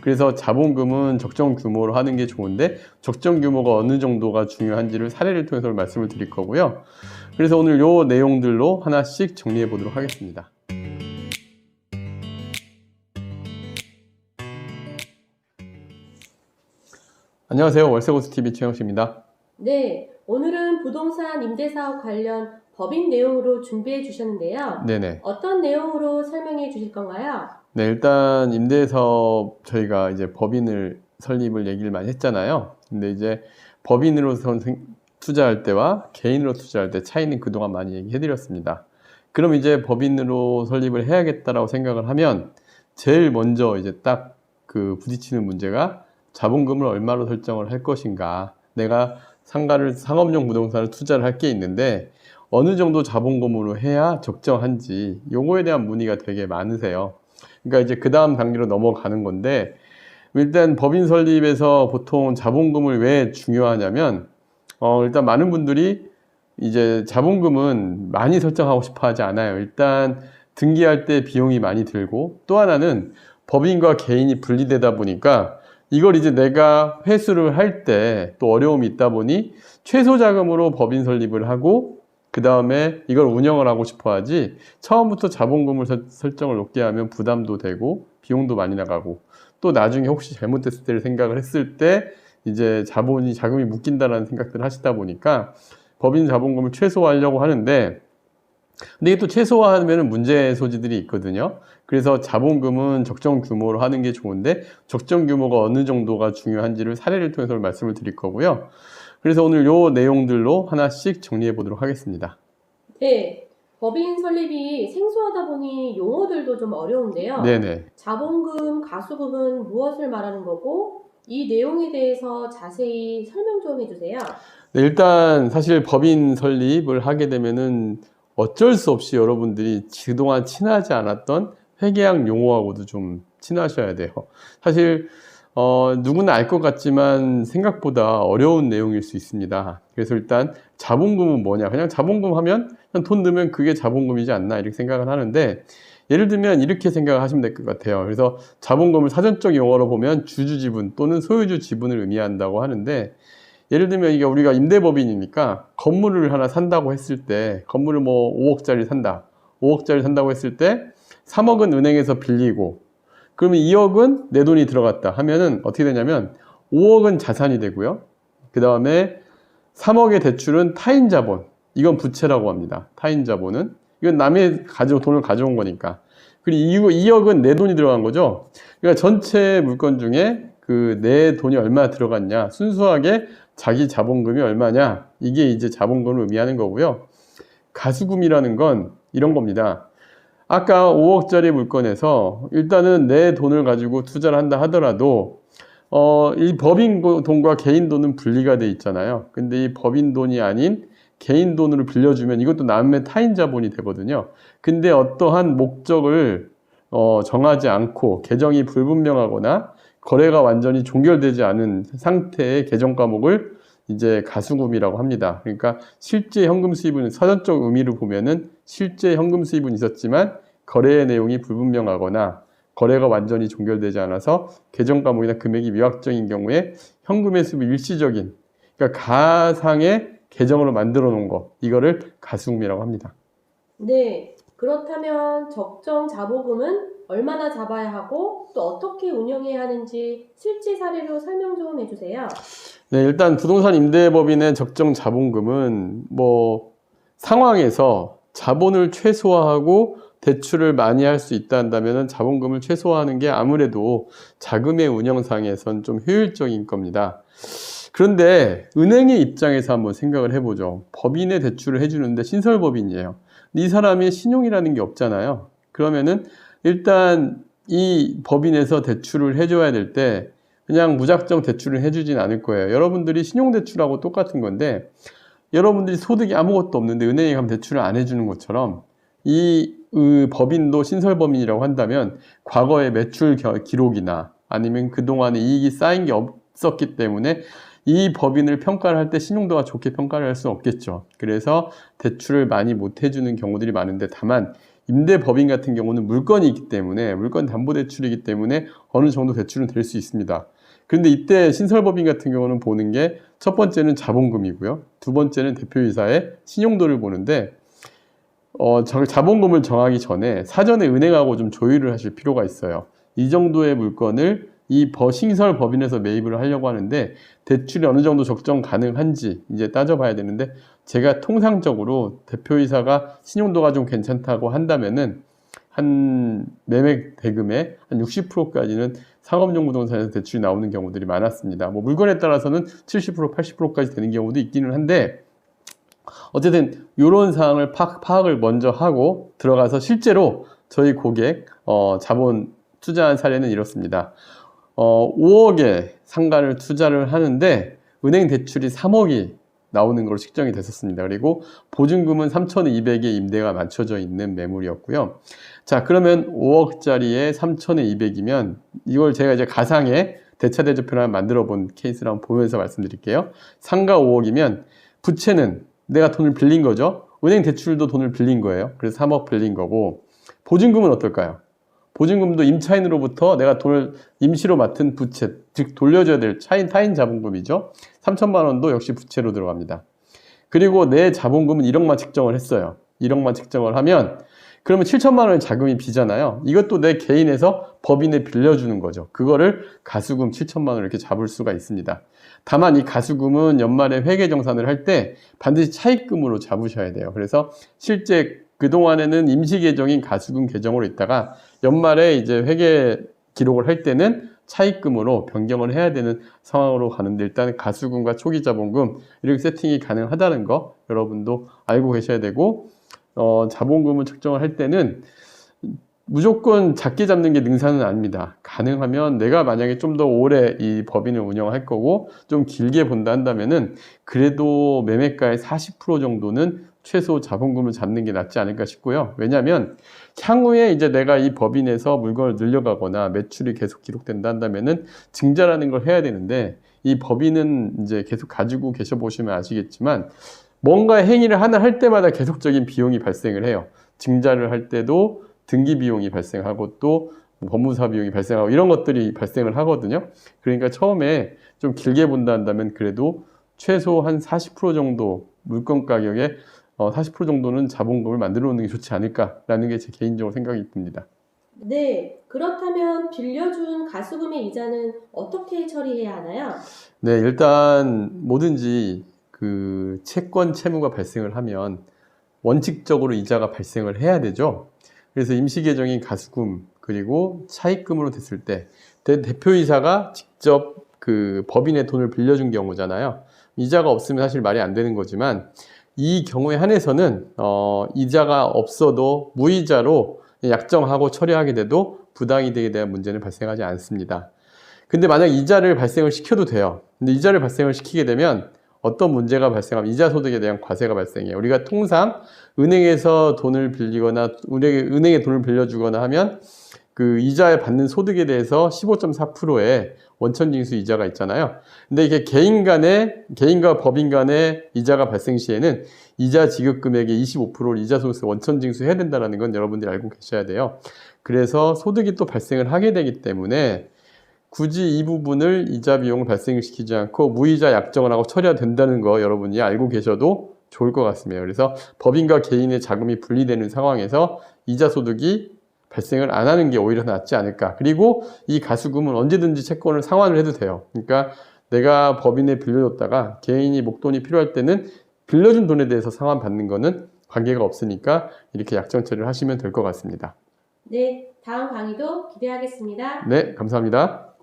그래서 자본금은 적정 규모로 하는 게 좋은데 적정 규모가 어느 정도가 중요한지를 사례를 통해서 말씀을 드릴 거고요. 그래서 오늘 요 내용들로 하나씩 정리해 보도록 하겠습니다. 안녕하세요. 월세고수TV 최영식입니다. 네, 오늘은 부동산 임대사업 관련 법인 내용으로 준비해 주셨는데요. 네네. 어떤 내용으로 설명해 주실 건가요? 네, 일단 임대사업 저희가 이제 법인을 설립을 얘기를 많이 했잖아요. 근데 이제 법인으로서 투자할 때와 개인으로 투자할 때 차이는 그동안 많이 얘기해 드렸습니다. 그럼 이제 법인으로 설립을 해야겠다라고 생각을 하면 제일 먼저 이제 딱 그 부딪히는 문제가 자본금을 얼마로 설정을 할 것인가. 내가 상업용 부동산을 투자를 할 게 있는데 어느 정도 자본금으로 해야 적정한지 요거에 대한 문의가 되게 많으세요. 그러니까 이제 그 다음 단계로 넘어가는 건데 일단 법인 설립에서 보통 자본금을 왜 중요하냐면 일단 많은 분들이 이제 자본금은 많이 설정하고 싶어 하지 않아요. 일단 등기할 때 비용이 많이 들고 또 하나는 법인과 개인이 분리되다 보니까 이걸 이제 내가 회수를 할 때 또 어려움이 있다 보니 최소 자금으로 법인 설립을 하고 그 다음에 이걸 운영을 하고 싶어 하지 처음부터 자본금을 설정을 높게 하면 부담도 되고 비용도 많이 나가고 또 나중에 혹시 잘못됐을 때를 생각을 했을 때 이제 자금이 묶인다라는 생각들을 하시다 보니까 법인 자본금을 최소화하려고 하는데 근데 이게 또 최소화하면 문제 소지들이 있거든요. 그래서 자본금은 적정 규모로 하는 게 좋은데 적정 규모가 어느 정도가 중요한지를 사례를 통해서 말씀을 드릴 거고요. 그래서 오늘 요 내용들로 하나씩 정리해 보도록 하겠습니다. 네, 법인 설립이 생소하다 보니 용어들도 좀 어려운데요. 네네. 자본금, 가수금은 무엇을 말하는 거고 이 내용에 대해서 자세히 설명 좀 해주세요. 네, 일단 사실 법인 설립을 하게 되면은 어쩔 수 없이 여러분들이 그동안 친하지 않았던 회계학 용어하고도 좀 친하셔야 돼요. 사실 누구나 알 것 같지만 생각보다 어려운 내용일 수 있습니다. 그래서 일단 자본금은 뭐냐? 그냥 자본금 하면 그냥 돈 넣으면 그게 자본금이지 않나 이렇게 생각을 하는데 예를 들면 이렇게 생각을 하시면 될 것 같아요. 그래서 자본금을 사전적 용어로 보면 주주 지분 또는 소유주 지분을 의미한다고 하는데 예를 들면 이게 우리가 임대법인이니까 건물을 하나 산다고 했을 때 건물을 뭐 5억짜리 산다. 5억짜리 산다고 했을 때 3억은 은행에서 빌리고 그러면 2억은 내 돈이 들어갔다 하면은 어떻게 되냐면 5억은 자산이 되고요. 그 다음에 3억의 대출은 타인 자본. 이건 부채라고 합니다. 타인 자본은. 이건 남의 돈을 가져온 거니까. 그리고 2억은 내 돈이 들어간 거죠. 그러니까 전체 물건 중에 그 내 돈이 얼마 들어갔냐. 순수하게 자기 자본금이 얼마냐. 이게 이제 자본금을 의미하는 거고요. 가수금이라는 건 이런 겁니다. 아까 5억짜리 물건에서 일단은 내 돈을 가지고 투자를 한다 하더라도 이 법인 돈과 개인 돈은 분리가 돼 있잖아요. 근데 이 법인 돈이 아닌 개인 돈으로 빌려주면 이것도 남의 타인 자본이 되거든요. 근데 어떠한 목적을 정하지 않고 계정이 불분명하거나 거래가 완전히 종결되지 않은 상태의 계정 과목을 이제 가수금이라고 합니다. 그러니까 실제 현금 수입은 사전적 의미로 보면은 실제 현금 수입은 있었지만 거래의 내용이 불분명하거나 거래가 완전히 종결되지 않아서 계정 과목이나 금액이 미확정인 경우에 현금의 수입이 일시적인 그러니까 가상의 계정으로 만들어 놓은 거 이거를 가수금이라고 합니다. 네, 그렇다면 적정 자본금은 얼마나 잡아야 하고 또 어떻게 운영해야 하는지 실제 사례로 설명 좀 해주세요. 네, 일단 부동산 임대법인의 적정 자본금은 뭐 상황에서 자본을 최소화하고 대출을 많이 할 수 있다 한다면 자본금을 최소화하는 게 아무래도 자금의 운영상에선 좀 효율적인 겁니다. 그런데 은행의 입장에서 한번 생각을 해보죠. 법인의 대출을 해주는데 신설법인이에요. 이 사람이 신용이라는 게 없잖아요. 그러면은 일단 이 법인에서 대출을 해줘야 될 때 그냥 무작정 대출을 해주진 않을 거예요. 여러분들이 신용대출하고 똑같은 건데 여러분들이 소득이 아무것도 없는데 은행에 가면 대출을 안 해주는 것처럼 이 법인도 신설법인이라고 한다면 과거의 매출 기록이나 아니면 그동안에 이익이 쌓인 게 없었기 때문에 이 법인을 평가를 할 때 신용도가 좋게 평가를 할 수는 없겠죠. 그래서 대출을 많이 못 해주는 경우들이 많은데, 다만 임대법인 같은 경우는 물건이 있기 때문에, 물건 담보대출이기 때문에 어느 정도 대출은 될 수 있습니다. 그런데 이때 신설법인 같은 경우는 보는 게 첫 번째는 자본금이고요. 두 번째는 대표이사의 신용도를 보는데, 자본금을 정하기 전에 사전에 은행하고 좀 조율을 하실 필요가 있어요. 이 정도의 물건을 이 신설 법인에서 매입을 하려고 하는데 대출이 어느 정도 적정 가능한지 이제 따져봐야 되는데, 제가 통상적으로 대표이사가 신용도가 좀 괜찮다고 한다면은 한 매매 대금의 한 60%까지는 상업용 부동산에서 대출이 나오는 경우들이 많았습니다. 뭐 물건에 따라서는 70%, 80%까지 되는 경우도 있기는 한데, 어쨌든 이런 사항을 파악을 먼저 하고 들어가서 실제로 저희 고객 자본 투자한 사례는 이렇습니다. 5억의 상가를 투자를 하는데 은행 대출이 3억이 나오는 걸로 측정이 됐었습니다. 그리고 보증금은 3,200에 임대가 맞춰져 있는 매물이었고요. 자, 그러면 5억짜리에 3,200이면 이걸 제가 이제 가상의 대차대조표를 만들어 본 케이스를 한번 보면서 말씀드릴게요. 상가 5억이면 부채는 내가 돈을 빌린 거죠. 은행 대출도 돈을 빌린 거예요. 그래서 3억 빌린 거고, 보증금은 어떨까요? 보증금도 임차인으로부터 내가 돈을 임시로 맡은 부채, 즉 돌려줘야 될 타인 자본금이죠. 3천만 원도 역시 부채로 들어갑니다. 그리고 내 자본금은 1억만 책정을 했어요. 1억만 책정을 하면 그러면 7천만 원의 자금이 비잖아요. 이것도 내 개인에서 법인에 빌려주는 거죠. 그거를 가수금 7천만 원 이렇게 잡을 수가 있습니다. 다만 이 가수금은 연말에 회계정산을 할 때 반드시 차입금으로 잡으셔야 돼요. 그래서 실제 그동안에는 임시 계정인 가수금 계정으로 있다가 연말에 이제 회계 기록을 할 때는 차입금으로 변경을 해야 되는 상황으로 가는데, 일단 가수금과 초기 자본금 이렇게 세팅이 가능하다는 거 여러분도 알고 계셔야 되고, 자본금을 책정을 할 때는 무조건 작게 잡는 게 능사는 아닙니다. 가능하면 내가 만약에 좀 더 오래 이 법인을 운영할 거고 좀 길게 본다 한다면은 그래도 매매가의 40% 정도는 최소 자본금을 잡는 게 낫지 않을까 싶고요. 왜냐하면 향후에 이제 내가 이 법인에서 물건을 늘려가거나 매출이 계속 기록된다 한다면은 증자라는 걸 해야 되는데, 이 법인은 이제 계속 가지고 계셔 보시면 아시겠지만 뭔가 행위를 하나 할 때마다 계속적인 비용이 발생을 해요. 증자를 할 때도 등기 비용이 발생하고 또 법무사 비용이 발생하고 이런 것들이 발생을 하거든요. 그러니까 처음에 좀 길게 본다 한다면 그래도 최소 한 40% 정도 물건 가격에 40% 정도는 자본금을 만들어 놓는 게 좋지 않을까라는 게 제 개인적으로 생각이 듭니다. 네, 그렇다면 빌려준 가수금의 이자는 어떻게 처리해야 하나요? 네, 일단 뭐든지 그 채권 채무가 발생을 하면 원칙적으로 이자가 발생을 해야 되죠. 그래서 임시계정인 가수금 그리고 차입금으로 됐을 때 대표이사가 직접 그 법인의 돈을 빌려준 경우잖아요. 이자가 없으면 사실 말이 안 되는 거지만 이 경우에 한해서는 이자가 없어도 무이자로 약정하고 처리하게 돼도 부당이득에 대한 문제는 발생하지 않습니다. 근데 만약 이자를 발생을 시켜도 돼요. 근데 이자를 발생을 시키게 되면 어떤 문제가 발생하면 이자 소득에 대한 과세가 발생해요. 우리가 통상 은행에서 돈을 빌리거나 은행에 돈을 빌려주거나 하면 그 이자에 받는 소득에 대해서 15.4%의 원천징수 이자가 있잖아요. 근데 이게 개인과 법인 간의 이자가 발생 시에는 이자 지급 금액의 25%를 이자 소득세 원천징수 해야 된다는 건 여러분들이 알고 계셔야 돼요. 그래서 소득이 또 발생을 하게 되기 때문에 굳이 이 부분을 이자 비용을 발생시키지 않고 무이자 약정을 하고 처리가 된다는 거 여러분이 알고 계셔도 좋을 것 같습니다. 그래서 법인과 개인의 자금이 분리되는 상황에서 이자 소득이 발생을 안 하는 게 오히려 낫지 않을까. 그리고 이 가수금은 언제든지 채권을 상환을 해도 돼요. 그러니까 내가 법인에 빌려줬다가 개인이 목돈이 필요할 때는 빌려준 돈에 대해서 상환받는 거는 관계가 없으니까 이렇게 약정 처리를 하시면 될 것 같습니다. 네, 다음 강의도 기대하겠습니다. 네, 감사합니다.